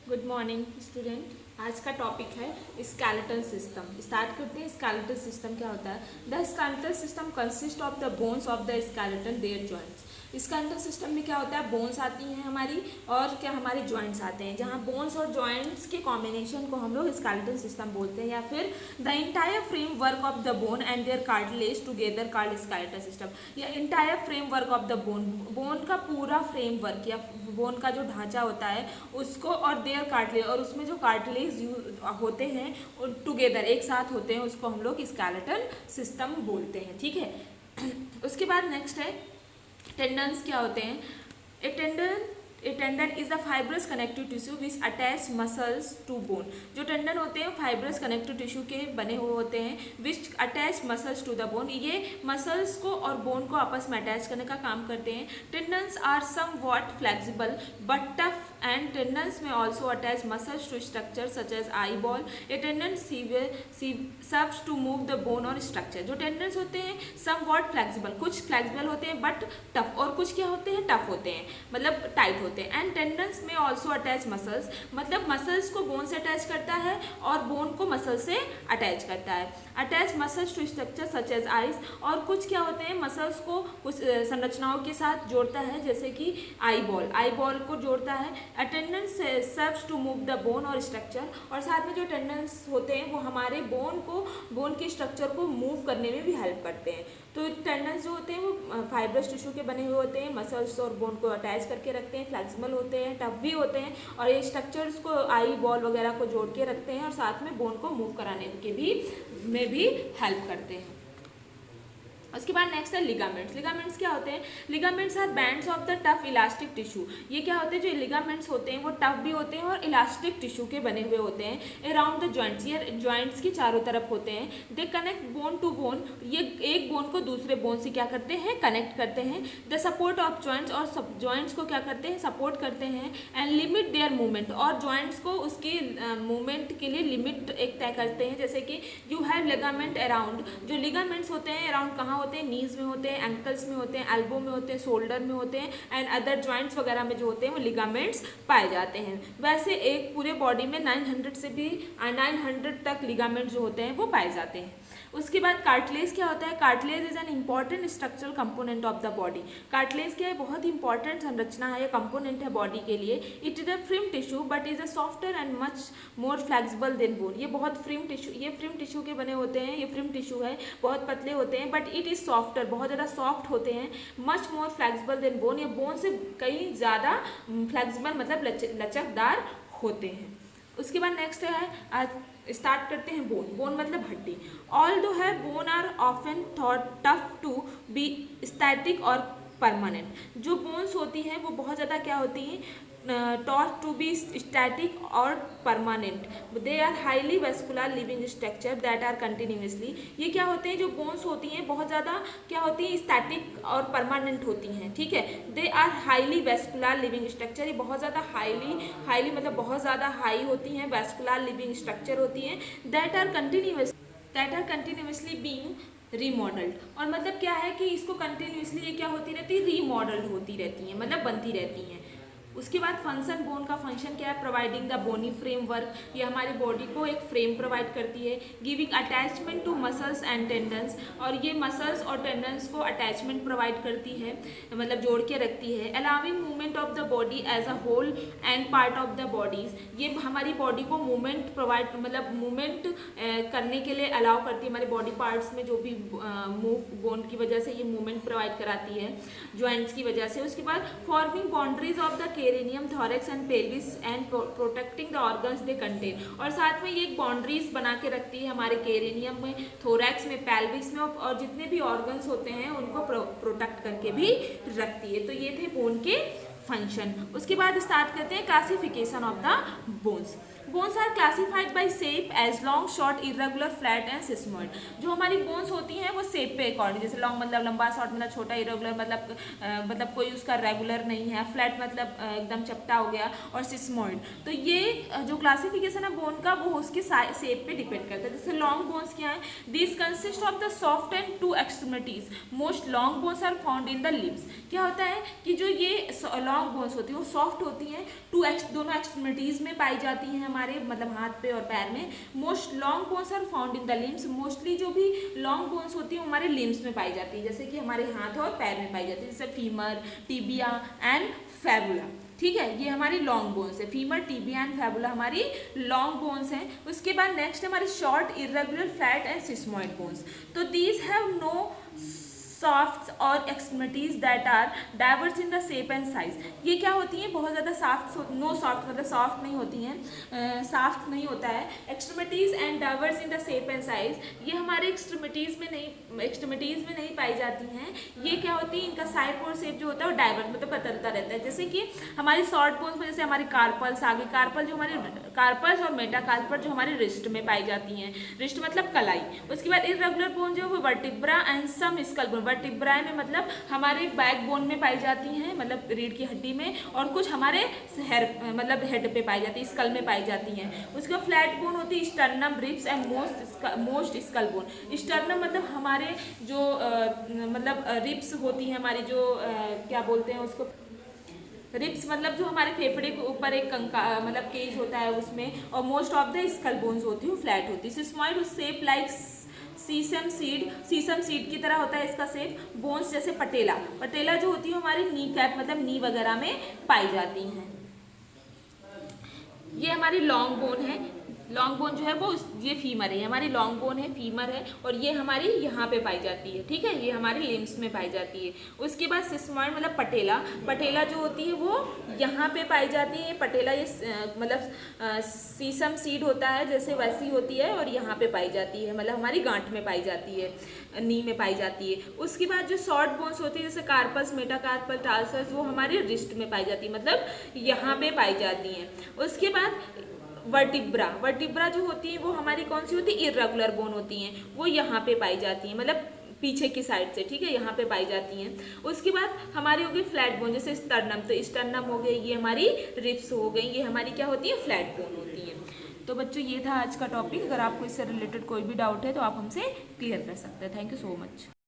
Good morning student. आज का topic है स्केलेटल सिस्टम। स्टार्ट करते हैं। स्केलेटल सिस्टम क्या होता है? The skeletal system consist of the bones of the skeleton their joints. Skeletal system में क्या होता है? बोन्स आती हैं हमारी और क्या हमारे जॉइंट्स आते हैं, जहाँ बोन्स और जॉइंट्स के कॉम्बिनेशन को हम लोग स्केलेटल सिस्टम बोलते हैं, या फिर the entire framework of the bone and their cartilage together called skeletal system. या entire framework of the bone, bone का पूरा फ्रेम वर्क या बोन का जो ढांचा होता है उसको, और देयर कार्टिलेज, और उसमें जो कार्टिलेज होते हैं टुगेदर एक साथ होते हैं, उसको हम लोग स्केलेटल सिस्टम बोलते हैं। ठीक है। उसके बाद नेक्स्ट है टेंडन्स। क्या होते हैं? A tendon is the fibrous connective tissue which attach muscles to bone. जो टेंडन होते हैं फाइब्रस कनेक्टिव टिश्यू के बने हुए होते हैं, which attach muscles to the bone. ये मसल्स को और बोन को आपस में अटैच करने का काम करते हैं। Tendons are somewhat flexible but tough and tendons may also attach muscles to structure such as eyeball. A tendon serves to move the bone और स्ट्रक्चर। जो टेंडन्स होते हैं सम वॉट फ्लेक्सिबल, कुछ flexible होते हैं but tough, और कुछ क्या होते हैं? टफ होते हैं, मतलब टाइट होते हैं। And tendons may also attach muscles, मतलब मसल्स को बोन से अटैच करता है और बोन को मसल से अटैच करता है। Attach muscles to structure such as eyes, और कुछ क्या होते हैं? मसल्स को कुछ संरचनाओं के साथ जोड़ता है, जैसे कि आई बॉल को जोड़ता है। Tendons serves to move the bone और स्ट्रक्चर, और साथ में जो टेंडन्स होते हैं वो हमारे बोन के स्ट्रक्चर को मूव करने में भी हेल्प करते हैं। तो टेंडन्स जो होते हैं वो फाइब्रस टिश्यू के बने हुए होते हैं, मसल्स और बोन को अटैच करके रखते हैं, फ्लेक्सिबल होते हैं, टफ भी होते हैं, और ये स्ट्रक्चर्स को आई बॉल वगैरह को जोड़ के रखते हैं, और साथ में बोन को मूव कराने के भी हेल्प करते हैं। उसके बाद नेक्स्ट है लिगामेंट्स। लिगामेंट्स क्या होते हैं? Ligaments are bands of the tough elastic tissue. ये क्या होते हैं? जो लिगामेंट्स होते हैं वो टफ भी होते हैं और इलास्टिक टिश्यू के बने हुए होते हैं। अराउंड द जॉइंट्स, ये जॉइंट्स के चारों तरफ होते हैं। They connect bone to bone, ये एक बोन को दूसरे बोन से क्या करते हैं? कनेक्ट करते हैं। द सपोर्ट ऑफ जॉइंट्स, और सब जॉइंट्स को क्या करते हैं? सपोर्ट करते हैं। एंड लिमिट देयर मूवमेंट, और जॉइंट्स को उसके मूवमेंट के लिए लिमिट एक तय करते हैं। जैसे कि यू हैव लिगामेंट अराउंड, जो लिगामेंट्स होते हैं अराउंड कहाँ होते हैं? नीज में होते हैं, एंकल्स में होते हैं, एल्बो में होते हैं, शोल्डर में होते हैं, एंड अदर जॉइंट्स वगैरह में जो होते हैं वो लिगामेंट्स पाए जाते हैं। वैसे एक पूरे बॉडी में 900 से भी 900 तक लिगामेंट्स जो होते हैं वो पाए जाते हैं। उसके बाद कार्टिलेज क्या होता है? Cartilage is an important structural component of the body. Cartilage क्या है? बहुत इंपॉर्टेंट संरचना है या कंपोनेंट है बॉडी के लिए। It is a firm tissue but is a softer and much more flexible than bone. ये बहुत फ्रिम टिश्यू के बने होते हैं, ये फ्रिम टिश्यू है, बहुत पतले होते हैं, बट इट इज सॉफ्टर, बहुत ज़्यादा सॉफ्ट होते हैं। Much more flexible than bone, ये बोन से कहीं ज़्यादा फ्लेक्सिबल मतलब लचकदार होते हैं। उसके बाद नेक्स्ट है, आज स्टार्ट करते हैं बोन मतलब हड्डी। ऑल दो है bone are often thought tough to be static और परमानेंट। जो बोन्स होती हैं वो बहुत ज़्यादा क्या होती हैं? टॉट टू बी स्टैटिक और permanent. They are highly vascular living structure that are continuously. ये क्या होते हैं? जो बोन्स होती हैं बहुत ज़्यादा क्या होती हैं? स्टैटिक और परमानेंट होती हैं। ठीक है। They are highly vascular living structure, ये बहुत ज़्यादा हाईली मतलब बहुत ज़्यादा हाई होती हैं, वेस्कुलर लिविंग स्ट्रक्चर होती हैं। That are continuously being remodelled, और मतलब क्या है कि इसको कंटिन्यूसली ये क्या होती रहती है? रीमॉडल्ड होती रहती हैं, मतलब बनती रहती हैं। उसके बाद फंक्शन, बोन का फंक्शन क्या है? प्रोवाइडिंग द बोनी फ्रेमवर्क, ये हमारी बॉडी को एक फ्रेम प्रोवाइड करती है। Giving attachment to muscles and tendons, और ये मसल्स और टेंडन्स को अटैचमेंट प्रोवाइड करती है, मतलब जोड़ के रखती है। Allowing movement of the body as a whole and part of the bodies, ये हमारी बॉडी को मूवमेंट प्रोवाइड मतलब मूवमेंट करने के लिए अलाउ करती है। हमारे बॉडी पार्ट्स में जो भी बोन की वजह से ये मूवमेंट प्रोवाइड कराती है, जॉइंट्स की वजह से। उसके बाद forming boundaries of the cranium, thorax and pelvis and protecting the organs they contain, और साथ में ये एक बाउंड्रीज बना के रखती है हमारे केरेनियम में, थोरैक्स में, पेल्विस में, और जितने भी ऑर्गन्स होते हैं उनको प्रोटेक्ट करके भी रखती है। तो ये थे बोन के फंक्शन। उसके बाद स्टार्ट करते हैं classification of the bones. Bones are classified by shape as long, short, irregular, flat and sesamoid. जो हमारी बोन्स होती हैं वो शेप पे अकॉर्डिंग, जैसे लॉन्ग मतलब लंबा, शॉर्ट मतलब छोटा, इरेगुलर मतलब कोई उसका रेगुलर नहीं है, फ्लैट मतलब एकदम चपटा हो गया, और सिस्मोइड। तो ये जो क्लासिफिकेशन है बोन का वो उसके शेप पे डिपेंड करता है। जैसे लॉन्ग बोन्स क्या है, this consist of the soft and two extremities, most long bones are found in the limbs. क्या होता है कि जो ये लॉन्ग बोन्स होती हैं वो सॉफ्ट होती हैं, दोनों एक्सट्रीमिटीज में पाई जाती हैं हमारे मतलब हाथ पे और पैर में। Most long bones are found in the limbs, mostly जो भी लॉन्ग बोन्स होती हैं हमारे लिम्स में पाई जाती है, जैसे कि हमारे हाथ और पैर में पाई जाती है, जैसे फीमर, टिबिया एंड फैबुला। ठीक है, ये हमारी लॉन्ग बोन्स है, फीमर, टिबिया एंड फैबुला हमारी लॉन्ग बोन्स हैं। उसके बाद नेक्स्ट हमारी short, irregular, flat and sesamoid bones. तो दीज हैव नो सॉफ्ट और extremities that are diverse in the shape and size. ये क्या होती हैं, बहुत ज़्यादा सॉफ्ट, नो सॉफ्ट मतलब सॉफ्ट नहीं होती हैं, सॉफ्ट नहीं होता है। Extremities and diverse in the shape and size, ये हमारे एक्सट्रीमिटीज में नहीं पाई जाती हैं। ये क्या होती है, इनका साइड और शेप जो होता है वो डाइवर्स मतलब बदलता रहता है। जैसे कि हमारी शॉर्ट बोन्स में जैसे हमारी कार्पल्स, आगे कार्पल जो हमारी कार्पल्स और मेटाकार्पल जो हमारी रिस्ट में पाई जाती हैं, रिस्ट मतलब कलाई। उसके बाद इरेगुलर बोन जो है वो vertebra and some skull bone, vertebra में मतलब हमारे बैक बोन में पाई जाती हैं, मतलब रीढ़ की हड्डी में, और कुछ हमारे मतलब हेड पे पाई जाती है, स्कल में पाई जाती हैं। उसके बाद फ्लैट बोन होती है sternum, ribs and most skull bone. Sternum मतलब हमारे जो मतलब रिब्स होती हैं हमारी जो क्या बोलते हैं उसको, रिब्स मतलब जो हमारे फेफड़े के ऊपर एक मतलब केज होता है उसमें, और most of the skull bones होती है फ्लैट होती है। सिस्मोइड उस शेप लाइक सीसम सीड की तरह होता है इसका शेप। बोन्स जैसे पटेला जो होती है हमारी नी कैप मतलब नी वगैरह में पाई जाती हैं। ये हमारी लॉन्ग बोन है, लॉन्ग बोन जो है वो ये फीमर है, हमारी लॉन्ग बोन है, फीमर है, और ये हमारी यहाँ पे पाई जाती है। ठीक है, ये हमारे लिम्स में पाई जाती है। उसके बाद सिस्मोइड मतलब पटेला जो होती है वो यहाँ पे पाई जाती है। ये पटेला ये मतलब सीसम सीड होता है जैसे वैसी होती है, और यहाँ पे पाई जाती है मतलब हमारी गांठ में पाई जाती है, नी में पाई जाती है। उसके बाद जो शॉर्ट बोन्स होती है जैसे कार्पस, मेटाकार्पल, टार्सस, वो हमारी रिस्ट में पाई जाती है मतलब यहाँ पे पाई जाती हैं। उसके बाद वर्टिब्रा जो होती है वो हमारी कौन सी होती है, इरेगुलर बोन होती हैं, वो यहाँ पे पाई जाती हैं मतलब पीछे की साइड से। ठीक है, यहाँ पे पाई जाती हैं। उसके बाद हमारी हो गई फ्लैट बोन, जैसे स्टर्नम, तो स्टर्नम हो गई, ये हमारी रिब्स हो गई, ये हमारी क्या होती है, फ्लैट बोन होती है। तो बच्चों ये था आज का टॉपिक। अगर आपको इससे रिलेटेड कोई भी डाउट है तो आप हमसे क्लियर कर सकते हैं। Thank you so much.